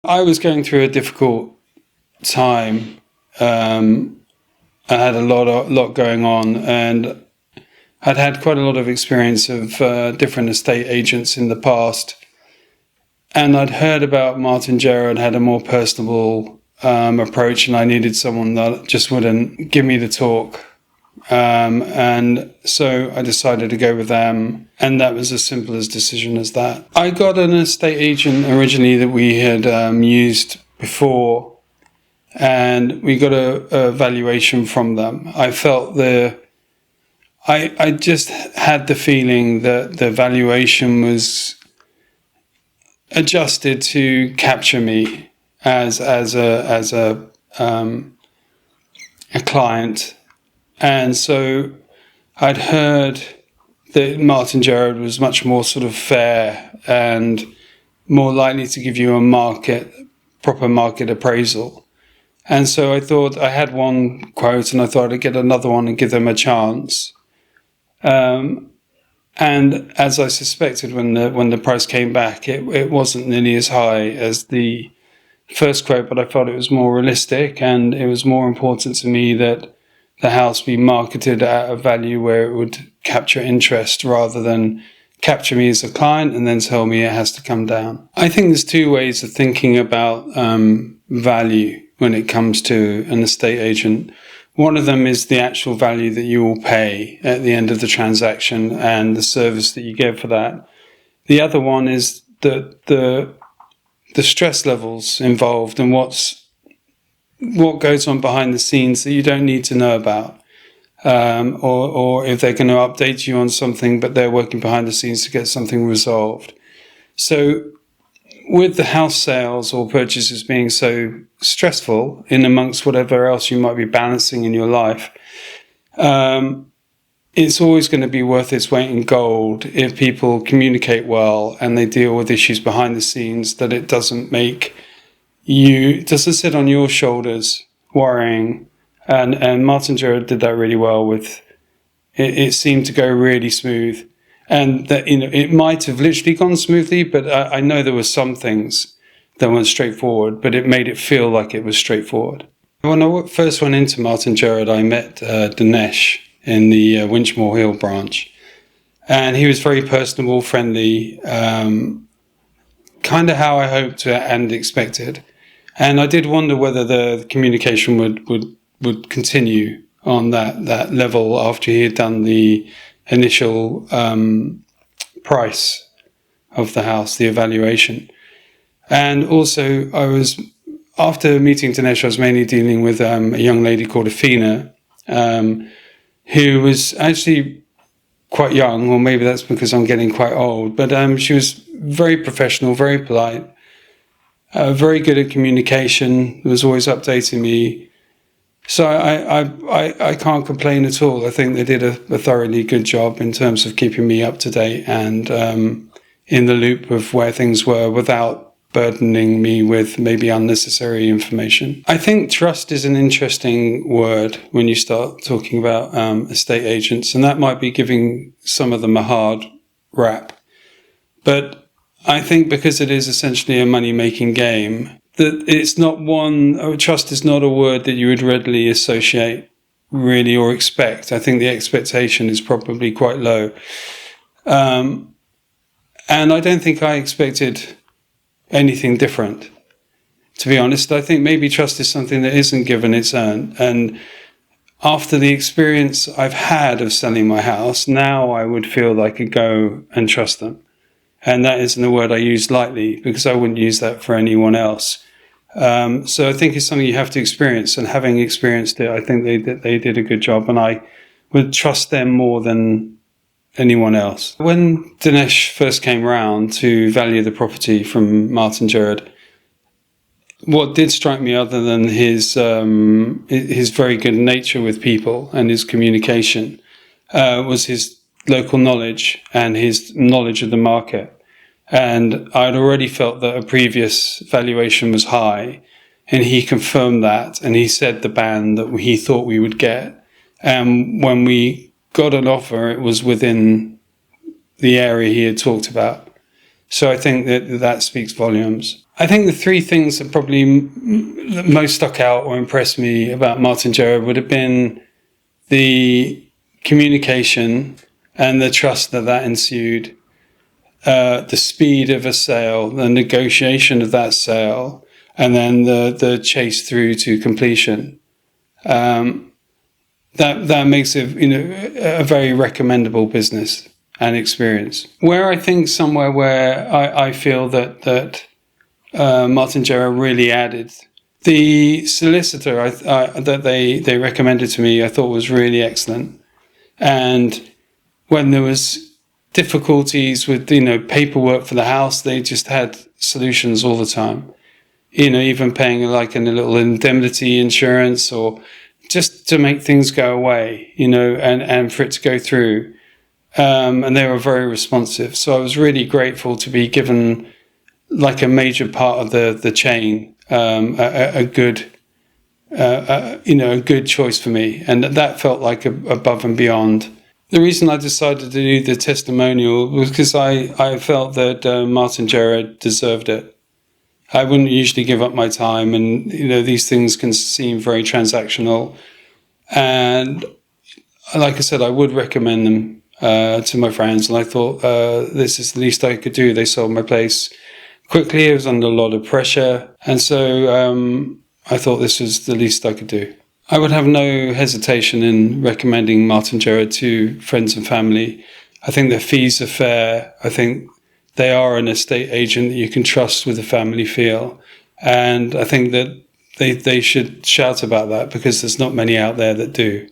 I was going through a difficult time. I had a lot going on, and I'd had quite a lot of experience of different estate agents in the past. And I'd heard about Martin Gerard had a more personable approach, and I needed someone that just wouldn't give me the talk. And so I decided to go with them, and that was as simple a decision as that. I got an estate agent originally that we had used before, and we got a valuation from them. I felt I just had the feeling that the valuation was adjusted to capture me as a client. And so I'd heard that Martin Gerard was much more sort of fair and more likely to give you a proper market appraisal. And so I thought I had one quote, and I thought I'd get another one and give them a chance. And as I suspected, when the price came back, it wasn't nearly as high as the first quote, but I felt it was more realistic, and it was more important to me that the house be marketed at a value where it would capture interest rather than capture me as a client and then tell me it has to come down. I think there's two ways of thinking about value when it comes to an estate agent. One of them is the actual value that you will pay at the end of the transaction and the service that you get for that. The other one is the stress levels involved and what goes on behind the scenes that you don't need to know about, or if they're going to update you on something, but they're working behind the scenes to get something resolved. So with the house sales or purchases being so stressful in amongst whatever else you might be balancing in your life, it's always going to be worth its weight in gold if people communicate well and they deal with issues behind the scenes, that it doesn't sit on your shoulders worrying. And Martin Gerard did that really well with it. It seemed to go really smooth. And that, it might have literally gone smoothly, but I know there were some things that weren't straightforward, but it made it feel like it was straightforward. When I first went into Martin Gerard, I met Dinesh in the Winchmore Hill branch. And he was very personable, friendly, kind of how I hoped and expected. And I did wonder whether the communication would continue on that level after he had done the initial price of the house, the evaluation. And also, after meeting Dinesh, I was mainly dealing with a young lady called Afina, who was actually quite young, or maybe that's because I'm getting quite old, but she was very professional, very polite, very good at communication, was always updating me. So I can't complain at all. I think they did a thoroughly good job in terms of keeping me up to date and in the loop of where things were without burdening me with maybe unnecessary information. I think trust is an interesting word when you start talking about estate agents, and that might be giving some of them a hard rap. But I think because it is essentially a money-making game, that it's not trust is not a word that you would readily associate really or expect. I think the expectation is probably quite low. And I don't think I expected anything different, to be honest. I think maybe trust is something that isn't given, it's earned. And after the experience I've had of selling my house, now I would feel that I could go and trust them. And that isn't a word I use lightly, because I wouldn't use that for anyone else. So I think it's something you have to experience, and having experienced it, I think they did a good job, and I would trust them more than anyone else. When Dinesh first came around to value the property from Martin Gerard, what did strike me, other than his very good nature with people and his communication, was his local knowledge and his knowledge of the market. And I'd already felt that a previous valuation was high, and he confirmed that, and he said the band that he thought we would get. And when we got an offer, it was within the area he had talked about. So I think that speaks volumes. I think the three things that probably most stuck out or impressed me about Martin Jarrett would have been the communication and the trust that ensued, the speed of a sale, the negotiation of that sale, and then the chase through to completion. That makes it, a very recommendable business and experience. Where I think somewhere where I feel that Martin Jarrett really added, the solicitor that they recommended to me, I thought was really excellent. And when there was difficulties with paperwork for the house, they just had solutions all the time. Even paying like a little indemnity insurance, or just to make things go away, and for it to go through. And they were very responsive. So I was really grateful to be given like a major part of the chain, a good choice for me. And that felt like above and beyond. The reason I decided to do the testimonial was because I felt that Martin Jarrett deserved it. I wouldn't usually give up my time, and these things can seem very transactional. And like I said, I would recommend them to my friends, and I thought this is the least I could do. They sold my place quickly. I was under a lot of pressure, and so I thought this was the least I could do. I would have no hesitation in recommending Martin Jarrett to friends and family. I think their fees are fair. I think they are an estate agent that you can trust with a family feel. And I think that they should shout about that, because there's not many out there that do.